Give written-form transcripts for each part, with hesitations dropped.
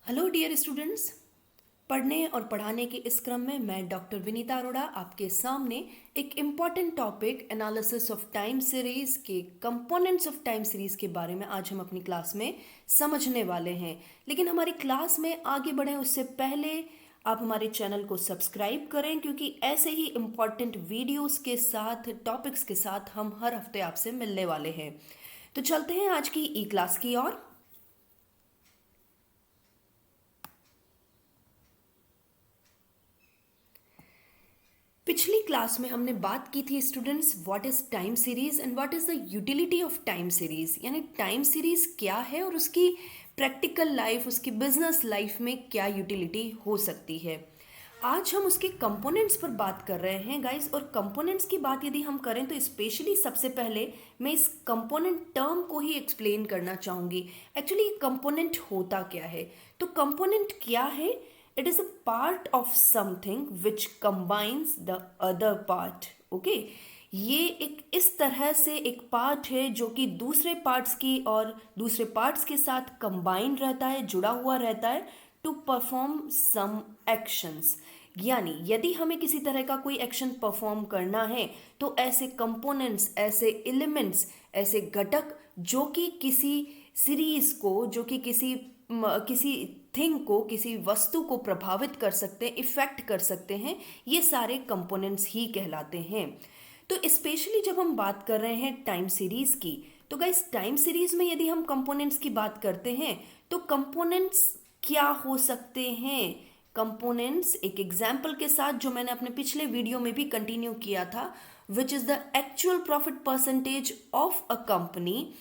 Hello dear students. पढ़ने और पढ़ाने के इस क्रम में मैं डॉक्टर विनीता अरोड़ा आपके सामने एक important topic analysis of time series के कंपोनेंट्स ऑफ टाइम सीरीज के बारे में आज हम अपनी क्लास में समझने वाले हैं। लेकिन हमारी क्लास में आगे बढ़ें उससे पहले आप हमारे चैनल को सब्सक्राइब करें, क्योंकि ऐसे ही इम्पॉर्टेंट वीडियोस के साथ टॉपिक्स के साथ हम हर हफ्ते आपसे मिलने वाले हैं। तो चलते हैं आज की ई क्लास की ओर। पिछली क्लास में हमने बात की थी students, what is time series and what is the utility of time series, यानी टाइम सीरीज क्या है और उसकी प्रैक्टिकल लाइफ, उसकी बिजनेस लाइफ में क्या यूटिलिटी हो सकती है। आज हम उसके कंपोनेंट्स पर बात कर रहे हैं गाइस। और कंपोनेंट्स की बात यदि हम करें तो स्पेशली सबसे पहले मैं इस कंपोनेंट टर्म को ही एक्सप्लेन करना चाहूँगी। एक्चुअली कंपोनेंट होता क्या है? तो कंपोनेंट क्या है? It is a part of something which combines the other part. Okay, ये एक इस तरह से एक पार्ट है जो कि दूसरे पार्ट्स की और दूसरे पार्ट्स के साथ कंबाइन रहता है, जुड़ा हुआ रहता है टू परफॉर्म सम एक्शंस। यानी यदि हमें किसी तरह का कोई एक्शन परफॉर्म करना है तो ऐसे कंपोनेंट्स, ऐसे एलिमेंट्स, ऐसे घटक जो कि किसी सीरीज को, जो कि किसी थिंग को, किसी वस्तु को प्रभावित कर सकते हैं, इफेक्ट कर सकते हैं, ये सारे कंपोनेंट्स ही कहलाते हैं। तो स्पेशली जब हम बात कर रहे हैं टाइम सीरीज की, तो गाइस टाइम सीरीज में यदि हम कंपोनेंट्स की बात करते हैं तो कंपोनेंट्स क्या हो सकते हैं? कंपोनेंट्स एक एग्जाम्पल के साथ जो मैंने अपने पिछले वीडियो में भी कंटिन्यू किया था, which is the actual profit percentage of a company.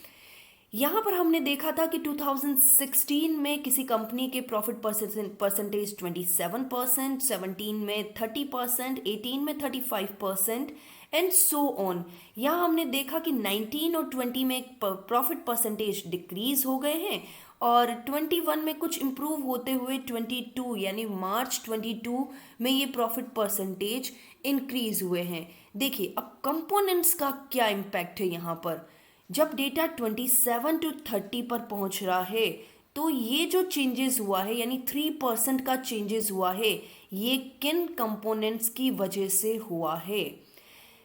यहाँ पर हमने देखा था कि 2016 में किसी कंपनी के प्रॉफिट परसेंटेज 27%, 17 में 30%, 18 में 35% एंड सो ऑन। यहाँ हमने देखा कि 19 और 20 में प्रॉफिट परसेंटेज डिक्रीज हो गए हैं और 21 में कुछ इम्प्रूव होते हुए 22 यानी मार्च 22 में ये प्रॉफिट परसेंटेज इंक्रीज हुए हैं। देखिए अब कंपोनेंट्स का क्या इम्पैक्ट है यहाँ पर। जब डेटा 27 टू 30 पर पहुंच रहा है तो ये जो चेंजेस हुआ है, यानी 3% का चेंजेस हुआ है, ये किन कंपोनेंट्स की वजह से हुआ है?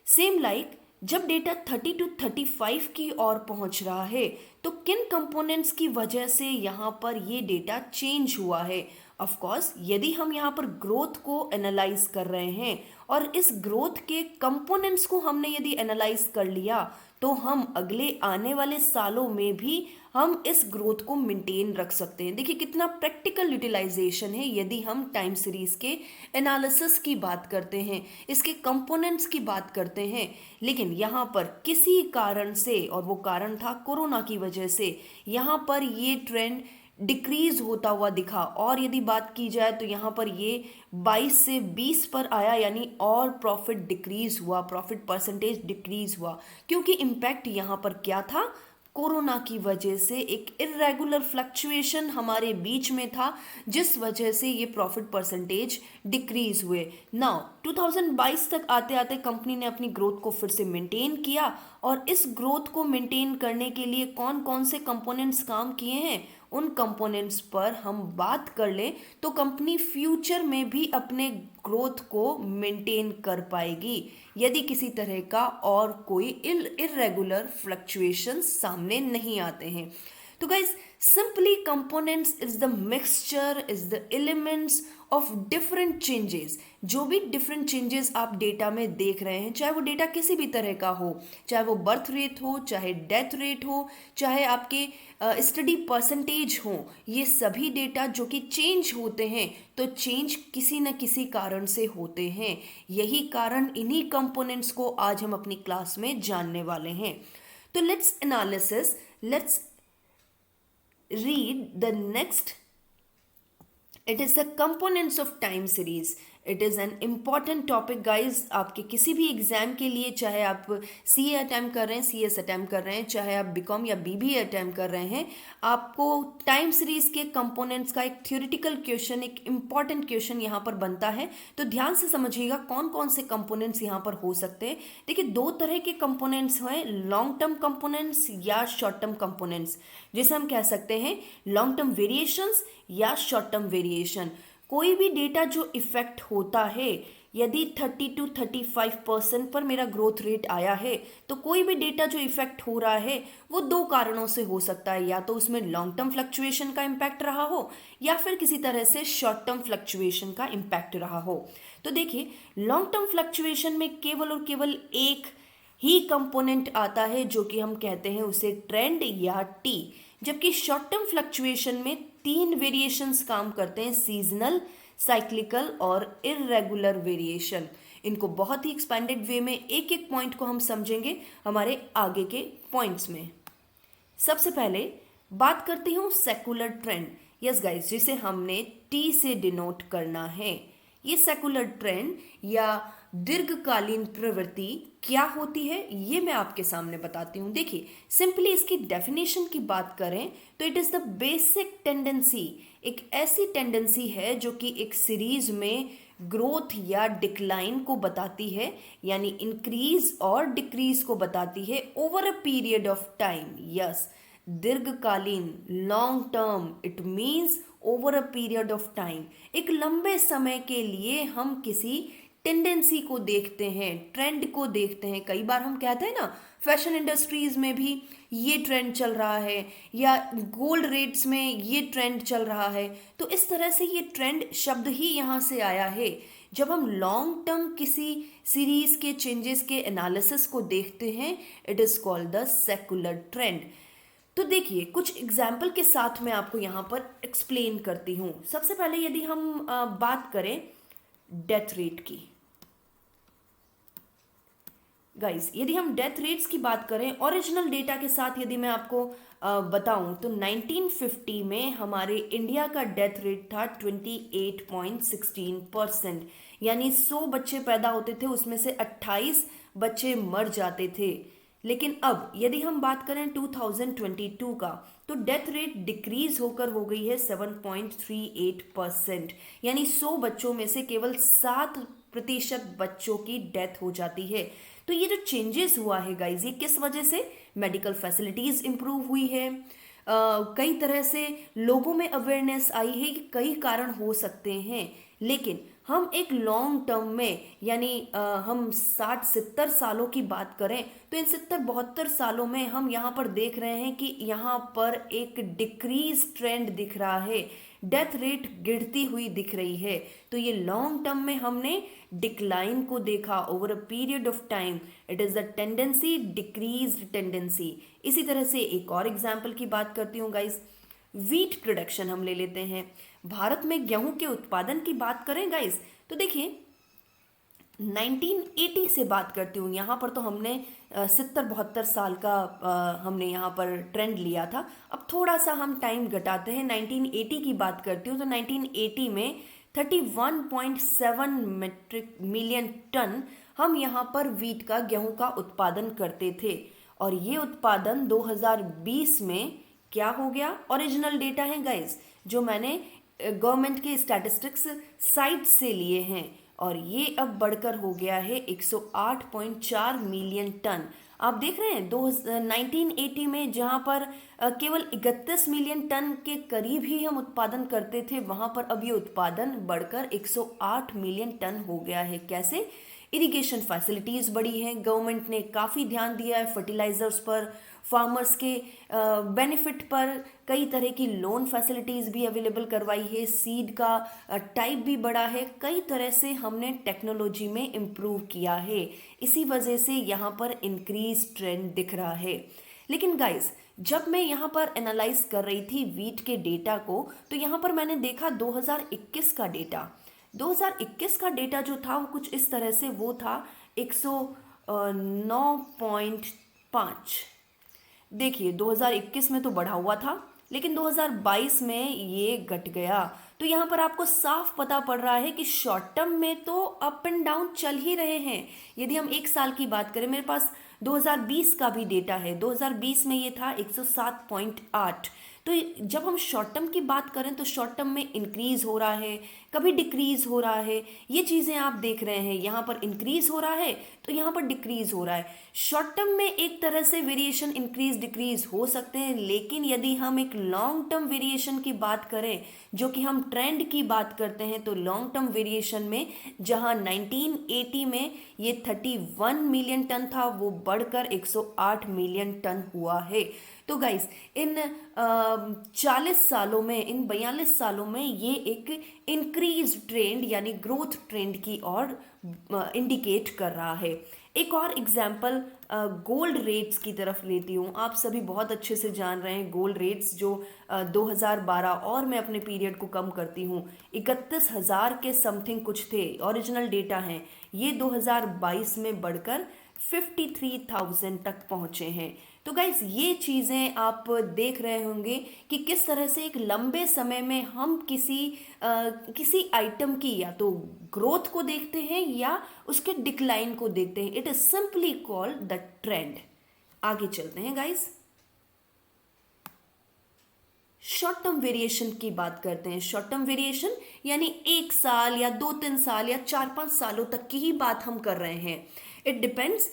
सेम लाइक जब डेटा 30 टू 35 की ओर पहुंच रहा है तो किन कंपोनेंट्स की वजह से यहाँ पर ये डेटा चेंज हुआ है? ऑफ कोर्स यदि हम यहाँ पर ग्रोथ को एनालाइज कर रहे हैं और इस ग्रोथ के कंपोनेंट्स को हमने यदि एनालाइज कर लिया तो हम अगले आने वाले सालों में भी हम इस ग्रोथ को मेंटेन रख सकते हैं। देखिए कितना प्रैक्टिकल यूटिलाइजेशन है यदि हम टाइम सीरीज के एनालिसिस की बात करते हैं, इसके कंपोनेंट्स की बात करते हैं। लेकिन यहाँ पर किसी कारण से, और वो कारण था कोरोना की वजह से, यहाँ पर ये ट्रेंड डिक्रीज होता हुआ दिखा। और यदि बात की जाए तो यहाँ पर ये 22 से 20 पर आया, यानी और प्रॉफिट डिक्रीज हुआ, प्रॉफिट परसेंटेज डिक्रीज हुआ। क्योंकि इम्पैक्ट यहाँ पर क्या था? कोरोना की वजह से एक इरेगुलर फ्लक्चुएशन हमारे बीच में था, जिस वजह से ये प्रॉफिट परसेंटेज डिक्रीज हुए। नाउ 2022 तक आते आते कंपनी ने अपनी ग्रोथ को फिर से मेंटेन किया और इस ग्रोथ को मेंटेन करने के लिए कौन कौन से कंपोनेंट्स काम किए हैं, उन कंपोनेंट्स पर हम बात कर लें तो कंपनी फ्यूचर में भी अपने ग्रोथ को मेंटेन कर पाएगी यदि किसी तरह का और कोई इरेगुलर फ्लक्चुएशन सामने नहीं आते हैं। तो guys simply components is the mixture, is the elements of different changes. जो भी डिफरेंट चेंजेस आप डेटा में देख रहे हैं, चाहे वो डेटा किसी भी तरह का हो, चाहे वो बर्थ रेट हो, चाहे डेथ रेट हो, चाहे आपके स्टडी परसेंटेज हो, ये सभी डेटा जो कि चेंज होते हैं तो चेंज किसी न किसी कारण से होते हैं। यही कारण इन्हीं कंपोनेंट्स को आज हम अपनी क्लास में जानने वाले हैं। तो let's analysis, let's read the next. It is the components of time series it is an important topic guys, आपके किसी भी एग्जाम के लिए, चाहे आप सीए अटैम्प्ट कर रहे हैं, सीएस अटैम्प्ट कर रहे हैं, चाहे आप बीकॉम या बीबीए अटैम्प्ट कर रहे हैं, आपको टाइम सीरीज के कंपोनेंट्स का एक थ्योरेटिकल क्वेश्चन, एक इम्पॉर्टेंट क्वेश्चन यहाँ पर बनता है। तो ध्यान से समझिएगा कौन कौन से कंपोनेंट्स यहाँ पर हो सकते हैं। देखिए, दो तरह के कंपोनेंट्स हैं, लॉन्ग टर्म कंपोनेंट्स या शॉर्ट टर्म कंपोनेंट्स, जैसे हम कह सकते हैं लॉन्ग टर्म वेरिएशंस या शॉर्ट टर्म वेरिएशन। कोई भी डेटा जो इफेक्ट होता है, यदि 30 to 35% पर मेरा ग्रोथ रेट आया है, तो कोई भी डेटा जो इफेक्ट हो रहा है वो दो कारणों से हो सकता है, या तो उसमें लॉन्ग टर्म फ्लक्चुएशन का इम्पैक्ट रहा हो या फिर किसी तरह से शॉर्ट टर्म फ्लक्चुएशन का इम्पैक्ट रहा हो। तो देखिए, लॉन्ग टर्म फ्लक्चुएशन में केवल और केवल एक ही कंपोनेंट आता है जो कि हम कहते हैं उसे ट्रेंड या टी, जबकि शॉर्ट टर्म फ्लक्चुएशन में तीन वेरिएशंस काम करते हैं, सीजनल, साइक्लिकल और इररेगुलर वेरिएशन। इनको बहुत ही एक्सपेंडेड वे में एक एक पॉइंट को हम समझेंगे हमारे आगे के पॉइंट्स में। सबसे पहले बात करती हूँ सेकुलर ट्रेंड। यस गाइस, जिसे हमने टी से डिनोट करना है। ये सेकुलर ट्रेंड या दीर्घकालीन प्रवृत्ति क्या होती है, ये मैं आपके सामने बताती हूँ। देखिए, सिंपली इसकी डेफिनेशन की बात करें तो it is the basic tendency, एक ऐसी टेंडेंसी है जो कि एक सीरीज में ग्रोथ या डिक्लाइन को बताती है, यानी इंक्रीज और डिक्रीज को बताती है over a period of time. Yes, दीर्घकालीन, long term, it means over a period of time. एक लंबे समय के लिए हम किसी टेंडेंसी को देखते हैं, ट्रेंड को देखते हैं। कई बार हम कहते हैं ना, फैशन इंडस्ट्रीज में भी ये ट्रेंड चल रहा है, या गोल्ड रेट्स में ये ट्रेंड चल रहा है। तो इस तरह से ये ट्रेंड शब्द ही यहाँ से आया है। जब हम लॉन्ग टर्म किसी सीरीज के चेंजेस के एनालिसिस को देखते हैं, it is called the secular trend. तो देखिए, कुछ एग्जाम्पल के साथ मैं आपको यहाँ पर एक्सप्लेन करती हूँ। सबसे पहले यदि हम बात करें डेथ रेट की, गाइस, यदि हम डेथ रेट्स की बात करें ओरिजिनल डेटा के साथ, यदि मैं आपको बताऊं तो 1950 में हमारे इंडिया का डेथ रेट था 28.16%, यानी 100 बच्चे पैदा होते थे, उसमें से 28 बच्चे मर जाते थे। लेकिन अब यदि हम बात करें 2022 का, तो डेथ रेट डिक्रीज होकर हो गई है 7.38%, यानी 100 बच्चों में से केवल 7% बच्चों की डेथ हो जाती है। तो ये जो चेंजेस हुआ है गाइज, ये किस वजह से? मेडिकल फैसिलिटीज इंप्रूव हुई है, कई तरह से लोगों में अवेयरनेस आई है, कि कई कारण हो सकते हैं। लेकिन हम एक लॉन्ग टर्म में, यानी हम 60-70 सालों की बात करें, तो इन 70-72 सालों में हम यहाँ पर देख रहे हैं कि यहाँ पर एक डिक्रीज ट्रेंड दिख रहा है, डेथ रेट गिरती हुई दिख रही है। तो ये लॉन्ग टर्म में हमने डिक्लाइन को देखा over a period of time, it is the tendency, decreased tendency. इसी तरह से एक और एग्जाम्पल की बात करती हूँ गाइज, वीट प्रोडक्शन हम ले लेते हैं। भारत में गेहूं के उत्पादन की बात करें गाइज, तो देखिए 1980 से बात करती हूँ। यहाँ पर तो हमने 70-72 साल का हमने यहाँ पर ट्रेंड लिया था। अब थोड़ा सा हम टाइम घटाते हैं, 1980 की बात करती हूँ। तो 1980 में 31.7 मेट्रिक मिलियन टन हम यहाँ पर वीट का, गेहूं का उत्पादन करते थे। और ये उत्पादन 2020 में क्या हो गया? ओरिजिनल डेटा है गाइज, जो मैंने गवर्नमेंट के स्टैटिस्टिक्स साइट से लिए हैं, और ये अब बढ़कर हो गया है 108.4 मिलियन टन। आप देख रहे हैं 1980 में जहाँ पर केवल 31 मिलियन टन के करीब ही हम उत्पादन करते थे, वहाँ पर अब ये उत्पादन बढ़कर 108 मिलियन टन हो गया है। कैसे? इरिगेशन फैसिलिटीज़ बढ़ी हैं, गवर्नमेंट ने काफ़ी ध्यान दिया है फर्टिलाइजर्स पर, फार्मर्स के बेनिफिट पर कई तरह की लोन फैसिलिटीज़ भी अवेलेबल करवाई है, सीड का टाइप भी बढ़ा है, कई तरह से हमने टेक्नोलॉजी में इम्प्रूव किया है। इसी वजह से यहाँ पर इंक्रीज ट्रेंड दिख रहा है। लेकिन गाइज, जब मैं यहाँ पर एनालाइज कर रही थी वीट के डेटा को, तो यहाँ पर मैंने देखा 2021 का डेटा। 2021 का डेटा जो था वो कुछ इस तरह से, वो था 109.5। देखिए 2021 में तो बढ़ा हुआ था, लेकिन 2022 में ये घट गया। तो यहाँ पर आपको साफ पता पड़ रहा है कि शॉर्ट टर्म में तो अप एंड डाउन चल ही रहे हैं। यदि हम एक साल की बात करें, मेरे पास 2020 का भी डेटा है, 2020 में ये था 107.8। तो जब हम शॉर्ट टर्म की बात करें तो शॉर्ट टर्म में इंक्रीज हो रहा है, कभी डिक्रीज हो रहा है, ये चीज़ें आप देख रहे हैं। यहाँ पर इंक्रीज हो रहा है तो यहाँ पर डिक्रीज हो रहा है। शॉर्ट टर्म में एक तरह से वेरिएशन इंक्रीज डिक्रीज हो सकते हैं, लेकिन यदि हम एक लॉन्ग टर्म वेरिएशन की बात करें, जो कि हम ट्रेंड की बात करते हैं, तो लॉन्ग टर्म वेरिएशन में जहां 1980 में ये 31 मिलियन टन था, वो बढ़कर 108 मिलियन टन हुआ है। तो गाइस, इन 40 सालों में, इन 42 सालों में ये एक इंक्रीज ट्रेंड यानी ग्रोथ ट्रेंड की ओर इंडिकेट कर रहा है। एक और एग्जाम्पल गोल्ड रेट्स की तरफ लेती हूँ। आप सभी बहुत अच्छे से जान रहे हैं गोल्ड रेट्स जो 2012, और मैं अपने पीरियड को कम करती हूँ, 31,000 के समथिंग कुछ थे, ओरिजिनल डेटा हैं। ये 2022 में बढ़कर 53,000 तक पहुँचे हैं। तो गाइस, ये चीज़ें आप देख रहे होंगे कि किस तरह से एक लंबे समय में हम किसी आइटम की या तो ग्रोथ को देखते हैं या उसके डिक्लाइन को देखते हैं। It is simply called the trend. आगे चलते हैं गाइस, शॉर्ट टर्म वेरिएशन की बात करते हैं। शॉर्ट टर्म वेरिएशन यानी 1 साल या 2-3 साल या 4-5 सालों तक की ही बात हम कर रहे हैं। इट डिपेंड्स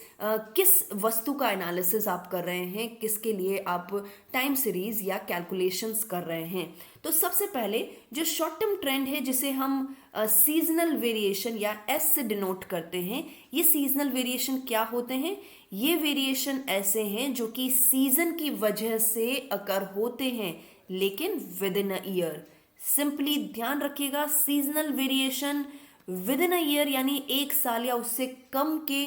किस वस्तु का एनालिसिस आप कर रहे हैं, किसके लिए आप टाइम सीरीज या कैलकुलेशंस कर रहे हैं। तो सबसे पहले जो शॉर्ट टर्म ट्रेंड है, जिसे हम सीजनल वेरिएशन या एस से डिनोट करते हैं, ये सीजनल वेरिएशन क्या होते हैं? ये वेरिएशन ऐसे हैं जो कि सीजन की वजह से अकर होते हैं, लेकिन with in a year. Simply ध्यान रखिएगा, seasonal variation with in a year यानी 1 साल या उससे कम के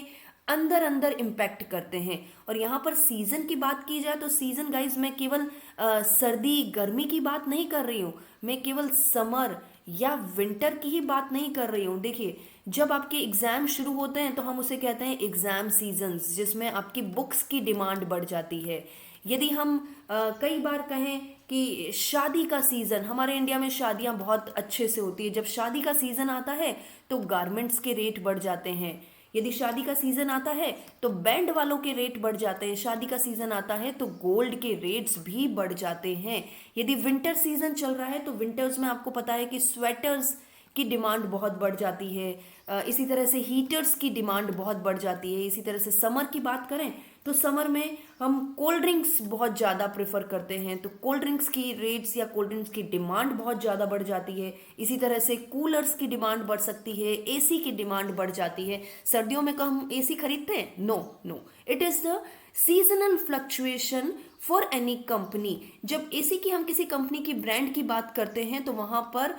अंदर अंदर इम्पैक्ट करते हैं। और यहाँ पर सीजन की बात की जाए तो सीजन गाइज, मैं केवल सर्दी गर्मी की बात नहीं कर रही हूँ, मैं केवल समर या विंटर की ही बात नहीं कर रही हूँ। देखिए, जब आपके एग्जाम शुरू होते हैं तो हम उसे कहते हैं एग्जाम सीजन्स, जिसमें आपकी बुक्स की डिमांड बढ़ जाती है। यदि हम कई बार कहें कि शादी का सीज़न, हमारे इंडिया में शादियां बहुत अच्छे से होती है, जब शादी का सीज़न आता है तो गारमेंट्स के रेट बढ़ जाते हैं। यदि शादी का सीज़न आता है तो बैंड वालों के रेट बढ़ जाते हैं। शादी का सीज़न आता है तो गोल्ड के रेट्स भी बढ़ जाते हैं। यदि विंटर सीज़न चल रहा है तो विंटर्स में आपको पता है कि स्वेटर्स की डिमांड बहुत बढ़ जाती है। इसी तरह से हीटर्स की डिमांड बहुत बढ़ जाती है। इसी तरह से समर की बात करें तो समर में हम कोल्ड ड्रिंक्स बहुत ज़्यादा प्रेफर करते हैं, तो कोल्ड ड्रिंक्स की रेट्स या कोल्ड ड्रिंक्स की डिमांड बहुत ज़्यादा बढ़ जाती है। इसी तरह से कूलर्स की डिमांड बढ़ सकती है, एसी की डिमांड बढ़ जाती है। सर्दियों में हम एसी खरीदते हैं? No no, it is the seasonal fluctuation for any company. जब एसी की हम किसी कंपनी की ब्रांड की बात करते हैं तो वहाँ पर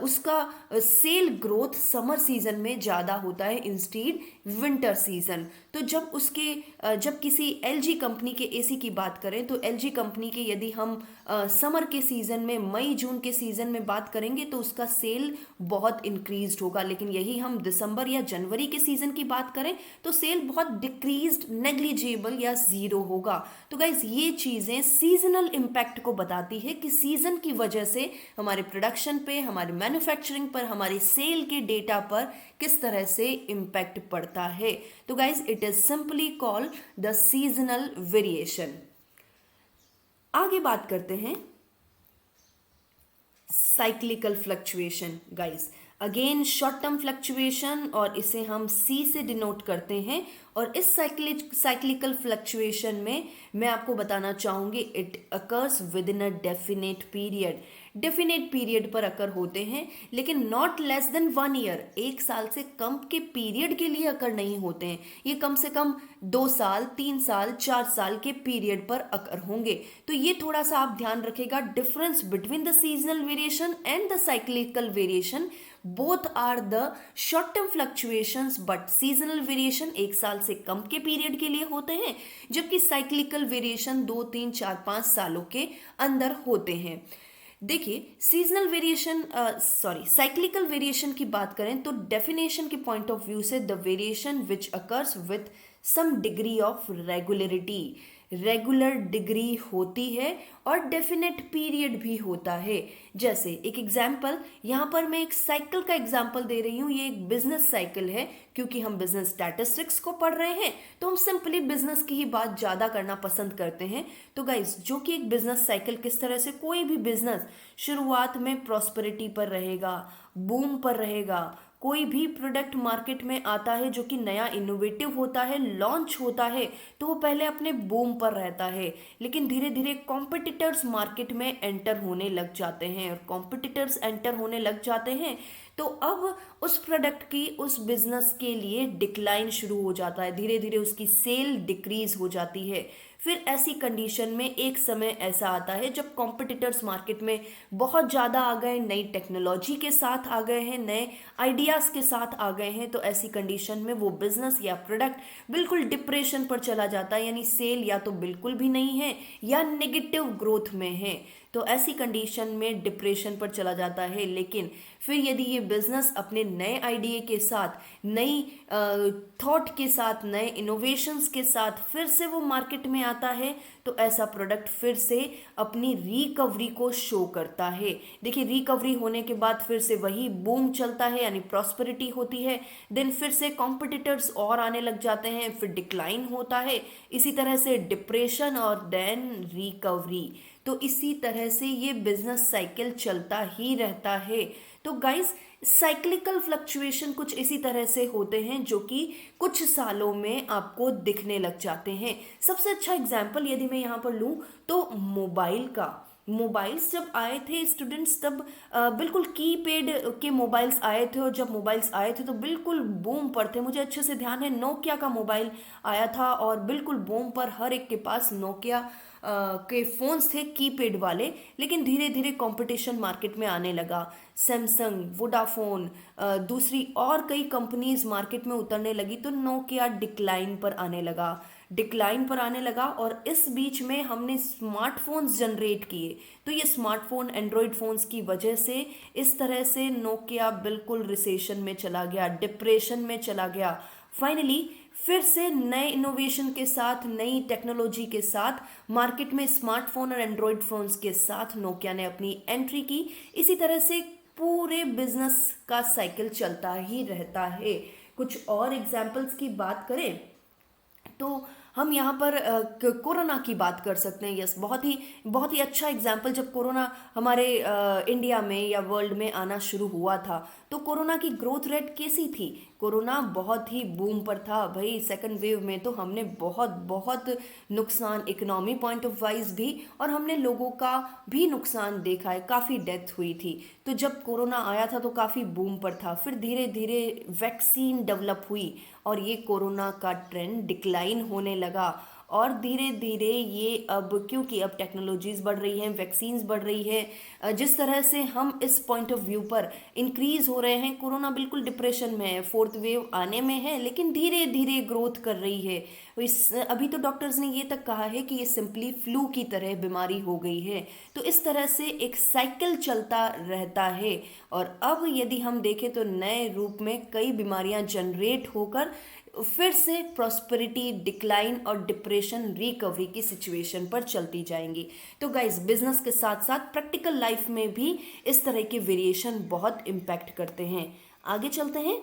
उसका सेल ग्रोथ समर सीजन में ज़्यादा होता है इंस्टीड विंटर सीजन। तो जब किसी एलजी कंपनी के एसी की बात करें तो एलजी कंपनी के यदि हम समर के सीज़न में, मई जून के सीज़न में बात करेंगे तो उसका सेल बहुत इंक्रीज होगा। लेकिन यही हम दिसंबर या जनवरी के सीज़न की बात करें तो सेल बहुत डिक्रीज्ड, नेग्लिजिबल या ज़ीरो होगा। तो गाइज, ये चीज़ें सीजनल इम्पैक्ट को बताती है कि सीजन की वजह से हमारे प्रोडक्शन पे, हमारे मैन्युफैक्चरिंग पर, हमारे सेल के डेटा पर किस तरह से इम्पैक्ट पड़ता है। तो guys, it is simply called the seasonal variation. आगे बात करते हैं cyclical fluctuation. Guys, again short term fluctuation, और इसे हम सी से डिनोट करते हैं। और इस साइक्लिकल फ्लक्चुएशन में मैं आपको बताना चाहूँगी, it occurs with in a definite period. Definite period पर अकर होते हैं, लेकिन नॉट लेस देन 1 ईयर, 1 साल से कम के पीरियड के लिए अकर नहीं होते हैं। ये कम से कम 2 साल, 3 साल, 4 साल के पीरियड पर अकर होंगे। तो ये थोड़ा सा आप ध्यान रखेगा, difference between the seasonal variation and the cyclical variation. Both are the short term fluctuations, but seasonal variation 1 साल से कम के पीरियड के लिए होते हैं, जबकि साइक्लिकल वेरिएशन 2, 3, 4, 5 सालों के अंदर होते हैं। देखिए, सीजनल वेरिएशन साइक्लिकल वेरिएशन की बात करें तो डेफिनेशन के पॉइंट ऑफ व्यू से the variation which occurs with some degree of regularity. Regular degree होती है और डेफिनेट पीरियड भी होता है। जैसे एक एग्जाम्पल, यहाँ पर मैं एक साइकिल का एग्जाम्पल दे रही हूँ। ये एक बिजनेस साइकिल है, क्योंकि हम बिजनेस स्टैटिस्टिक्स को पढ़ रहे हैं तो हम सिंपली बिजनेस की ही बात ज़्यादा करना पसंद करते हैं। तो गाइस, जो कि एक बिजनेस साइकिल किस तरह से कोई भी बिजनेस शुरुआत में प्रॉस्पेरिटी पर रहेगा, बूम पर रहेगा। कोई भी प्रोडक्ट मार्केट में आता है जो कि नया इनोवेटिव होता है, लॉन्च होता है, तो वो पहले अपने बूम पर रहता है, लेकिन धीरे धीरे कॉम्पिटिटर्स मार्केट में एंटर होने लग जाते हैं, और कॉम्पिटिटर्स एंटर होने लग जाते हैं तो अब उस प्रोडक्ट की, उस बिजनेस के लिए डिक्लाइन शुरू हो जाता है, धीरे धीरे उसकी सेल डिक्रीज हो जाती है। फिर ऐसी कंडीशन में एक समय ऐसा आता है जब कॉम्पिटिटर्स मार्केट में बहुत ज़्यादा आ गए, नई टेक्नोलॉजी के साथ आ गए हैं, नए आइडियाज़ के साथ आ गए हैं, तो ऐसी कंडीशन में वो बिजनेस या प्रोडक्ट बिल्कुल डिप्रेशन पर चला जाता है, यानी सेल या तो बिल्कुल भी नहीं है या नेगेटिव ग्रोथ में है। तो ऐसी कंडीशन में डिप्रेशन पर चला जाता है। लेकिन फिर यदि ये बिजनेस अपने नए आइडिया के साथ, नई थॉट के साथ, नए इनोवेशंस के साथ फिर से वो मार्केट में आता है, तो ऐसा प्रोडक्ट फिर से अपनी रिकवरी को शो करता है। देखिए, रिकवरी होने के बाद फिर से वही बूम चलता है, यानी प्रॉस्पेरिटी होती है। देन फिर से कॉम्पिटिटर्स और आने लग जाते हैं, फिर डिक्लाइन होता है, इसी तरह से डिप्रेशन और देन रिकवरी। तो इसी तरह से ये बिजनेस साइकिल चलता ही रहता है। तो गाइस, साइक्लिकल फ्लक्चुएशन कुछ इसी तरह से होते हैं जो कि कुछ सालों में आपको दिखने लग जाते हैं। सबसे अच्छा एग्जाम्पल यदि मैं यहाँ पर लूँ तो मोबाइल का। मोबाइल्स जब आए थे स्टूडेंट्स, तब बिल्कुल कीपैड के मोबाइल्स आए थे, और जब मोबाइल्स आए थे तो बिल्कुल बूम पर थे। मुझे अच्छे से ध्यान है, नोकिया का मोबाइल आया था और बिल्कुल बूम पर, हर एक के पास नोकिया के फोन्स थे कीपैड वाले। लेकिन धीरे धीरे कंपटीशन मार्केट में आने लगा, सैमसंग, वोडाफोन, दूसरी और कई कंपनीज मार्केट में उतरने लगी, तो नोकिया डिक्लाइन पर आने लगा, डिक्लाइन पर आने लगा। और इस बीच में हमने स्मार्टफोन्स जनरेट किए, तो ये स्मार्टफोन, एंड्रॉयड फोन्स की वजह से इस तरह से नोकिया बिल्कुल रिसेशन में चला गया, डिप्रेशन में चला गया। फाइनली फिर से नए इनोवेशन के साथ, नई टेक्नोलॉजी के साथ मार्केट में स्मार्टफोन और एंड्रॉयड फोन्स के साथ नोकिया ने अपनी एंट्री की। इसी तरह से पूरे बिजनेस का साइकिल चलता ही रहता है। कुछ और एग्जाम्पल्स की बात करें तो हम यहाँ पर कोरोना की बात कर सकते हैं। यस, बहुत ही अच्छा एग्जाम्पल, जब कोरोना हमारे इंडिया में या वर्ल्ड में आना शुरू हुआ था तो कोरोना की ग्रोथ रेट कैसी थी? कोरोना बहुत ही बूम पर था भाई। सेकंड वेव में तो हमने बहुत बहुत नुकसान, इकोनॉमी पॉइंट ऑफ वाइज भी, और हमने लोगों का भी नुकसान देखा है, काफ़ी डेथ हुई थी। तो जब कोरोना आया था तो काफ़ी बूम पर था, फिर धीरे धीरे वैक्सीन डेवलप हुई और ये कोरोना का ट्रेंड डिक्लाइन होने लगा। और धीरे धीरे ये अब, क्योंकि अब टेक्नोलॉजीज बढ़ रही हैं, वैक्सीन्स बढ़ रही है, जिस तरह से हम इस पॉइंट ऑफ व्यू पर इंक्रीज हो रहे हैं, कोरोना बिल्कुल डिप्रेशन में है, फोर्थ वेव आने में है, लेकिन धीरे धीरे ग्रोथ कर रही है। अभी तो डॉक्टर्स ने ये तक कहा है कि ये सिंपली फ्लू की तरह बीमारी हो गई है। तो इस तरह से एक साइकिल चलता रहता है। और अब यदि हम देखें तो नए रूप में कई बीमारियां जनरेट होकर फिर से प्रॉस्पेरिटी, डिक्लाइन और डिप्रेशन, रिकवरी की सिचुएशन पर चलती जाएंगी। तो गाइस, बिजनेस के साथ साथ प्रैक्टिकल लाइफ में भी इस तरह के वेरिएशन बहुत इम्पैक्ट करते हैं। आगे चलते हैं,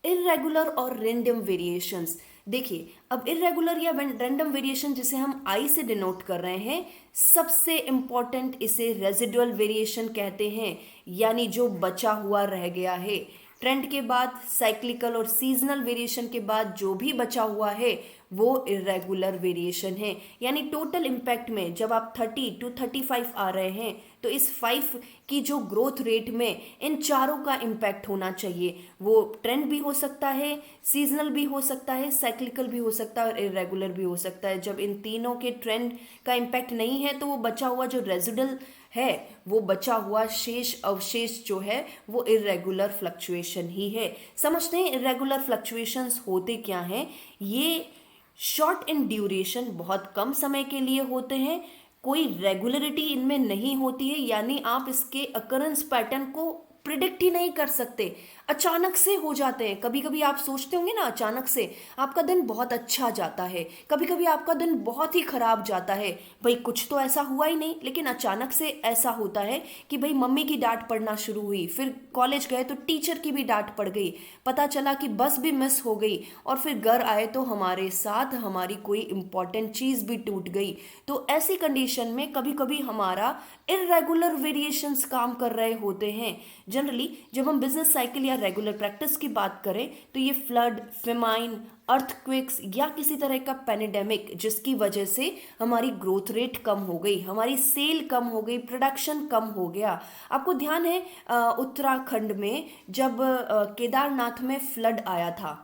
इरेगुलर और रैंडम वेरिएशंस। देखिए, अब इरेगुलर या रैंडम वेरिएशन जिसे हम आई से डिनोट कर रहे हैं, सबसे इंपॉर्टेंट इसे रेजिडुअल वेरिएशन कहते हैं, यानी जो बचा हुआ रह गया है। ट्रेंड के बाद, साइक्लिकल और सीजनल वेरिएशन के बाद जो भी बचा हुआ है वो इरेगुलर वेरिएशन है। यानी टोटल इम्पैक्ट में जब आप 30 to 35 आ रहे हैं तो इस 5 की जो ग्रोथ रेट में इन चारों का इम्पैक्ट होना चाहिए। वो ट्रेंड भी हो सकता है, सीजनल भी हो सकता है, साइक्लिकल भी हो सकता है और इरेगुलर भी हो सकता है। जब इन तीनों के ट्रेंड का इम्पैक्ट नहीं है तो वो बचा हुआ जो रेजिडुअल है, वो बचा हुआ शेष अवशेष जो है वो इरेगुलर फ्लक्चुएशन ही है। समझते हैं इरेगुलर फ्लक्चुएशंस होते क्या हैं। ये शॉर्ट इन ड्यूरेशन, बहुत कम समय के लिए होते हैं, कोई रेगुलरिटी इनमें नहीं होती है, यानी आप इसके अकरेंस पैटर्न को प्रिडिक्ट ही नहीं कर सकते, अचानक से हो जाते हैं। कभी कभी आप सोचते होंगे ना, अचानक से आपका दिन बहुत अच्छा जाता है, कभी कभी आपका दिन बहुत ही खराब जाता है। भाई कुछ तो ऐसा हुआ ही नहीं, लेकिन अचानक से ऐसा होता है कि भाई मम्मी की डांट पड़ना शुरू हुई, फिर कॉलेज गए तो टीचर की भी डांट पड़ गई, पता चला कि बस भी मिस हो गई, और फिर घर आए तो हमारे साथ हमारी कोई इंपॉर्टेंट चीज़ भी टूट गई। तो ऐसी कंडीशन में कभी कभी हमारा इरेगुलर वेरिएशंस काम कर रहे होते हैं। जनरली जब हम बिजनेस साइकिल या रेगुलर प्रैक्टिस की बात करें तो ये फ्लड, फेमाइन, अर्थक्वेक्स या किसी तरह का पेनिडेमिक जिसकी वजह से हमारी ग्रोथ रेट कम हो गई, हमारी सेल कम हो गई, प्रोडक्शन कम हो गया। आपको ध्यान है उत्तराखंड में जब केदारनाथ में फ्लड आया था,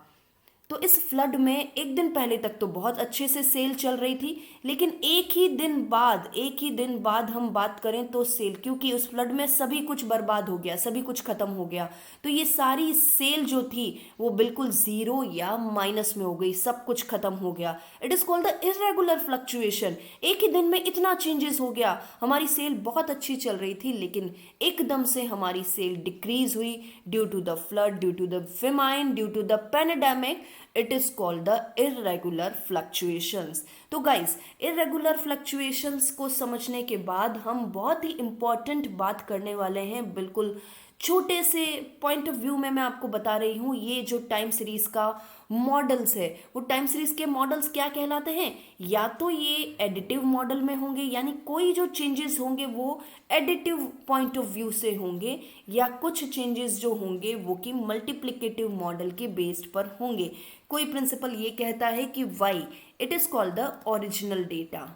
तो इस फ्लड में एक दिन पहले तक तो बहुत अच्छे से सेल चल रही थी, लेकिन एक ही दिन बाद हम बात करें तो सेल, क्योंकि उस फ्लड में सभी कुछ बर्बाद हो गया, सभी कुछ खत्म हो गया, तो ये सारी सेल जो थी वो बिल्कुल जीरो या माइनस में हो गई, सब कुछ खत्म हो गया। It is called the irregular fluctuation. एक ही दिन में इतना चेंजेस हो गया, हमारी सेल बहुत अच्छी चल रही थी लेकिन एकदम से हमारी सेल डिक्रीज हुई due to the flood, due to the famine, due to the pandemic. It is called the irregular fluctuations. तो गाइस, इरेगुलर फ्लक्चुएशंस को समझने के बाद हम बहुत ही इंपॉर्टेंट बात करने वाले हैं। बिल्कुल छोटे से पॉइंट ऑफ व्यू में मैं आपको बता रही हूँ, ये जो टाइम सीरीज का मॉडल्स है, वो टाइम सीरीज के मॉडल्स क्या कहलाते हैं? या तो ये एडिटिव मॉडल में होंगे, यानी कोई जो चेंजेस होंगे वो एडिटिव पॉइंट ऑफ व्यू से होंगे, या कुछ चेंजेस जो होंगे वो कि मल्टीप्लिकेटिव मॉडल के बेस्ड पर होंगे। कोई प्रिंसिपल ये कहता है कि why it is called the original data.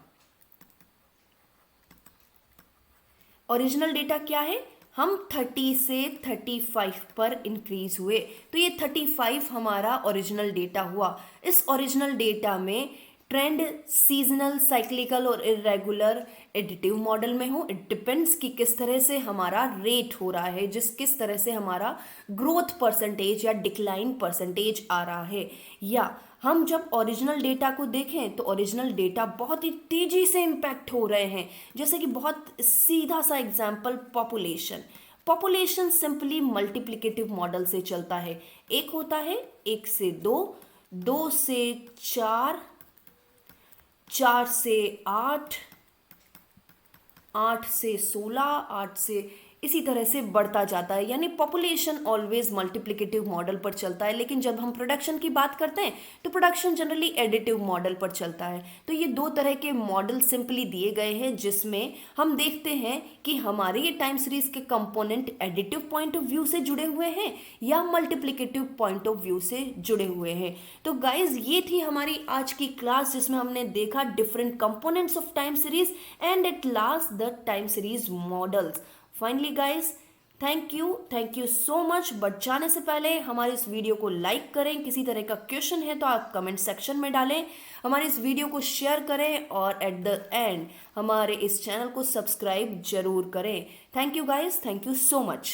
Original data क्या है? हम 30 से 35 पर इंक्रीज हुए, तो ये 35 हमारा ओरिजिनल डेटा हुआ। इस ओरिजिनल डेटा में ट्रेंड सीजनल, साइक्लिकल और इरेगुलर एडिटिव मॉडल में हो। इट डिपेंड्स कि किस तरह से हमारा रेट हो रहा है, किस तरह से हमारा ग्रोथ परसेंटेज या डिक्लाइन परसेंटेज आ रहा है। या हम जब ओरिजिनल डेटा को देखें तो ओरिजिनल डेटा बहुत ही तेजी से इम्पैक्ट हो रहे हैं। जैसे कि बहुत सीधा सा example, population simply multiplicative model से चलता है। एक होता है 1 से 2, 2 से 4, 4 से 8, 8 से 16, 8 से इसी तरह से बढ़ता जाता है, यानी पॉपुलेशन ऑलवेज मल्टीप्लिकेटिव मॉडल पर चलता है। लेकिन जब हम प्रोडक्शन की बात करते हैं तो प्रोडक्शन जनरली एडिटिव मॉडल पर चलता है। तो ये दो तरह के मॉडल सिंपली दिए गए हैं जिसमें हम देखते हैं कि हमारे ये टाइम सीरीज के component additive point of view से जुड़े हुए हैं या मल्टीप्लिकेटिव पॉइंट ऑफ व्यू से जुड़े हुए हैं। तो गाइज, ये थी हमारी आज की क्लास जिसमें हमने देखा different components of time series and at last the time series models. Finally guys, thank you so much. But जाने से पहले हमारे इस वीडियो को लाइक करें, किसी तरह का क्वेश्चन है तो आप कमेंट सेक्शन में डालें, हमारे इस वीडियो को शेयर करें और एट द एंड हमारे इस चैनल को सब्सक्राइब जरूर करें। Thank you guys, thank you so much.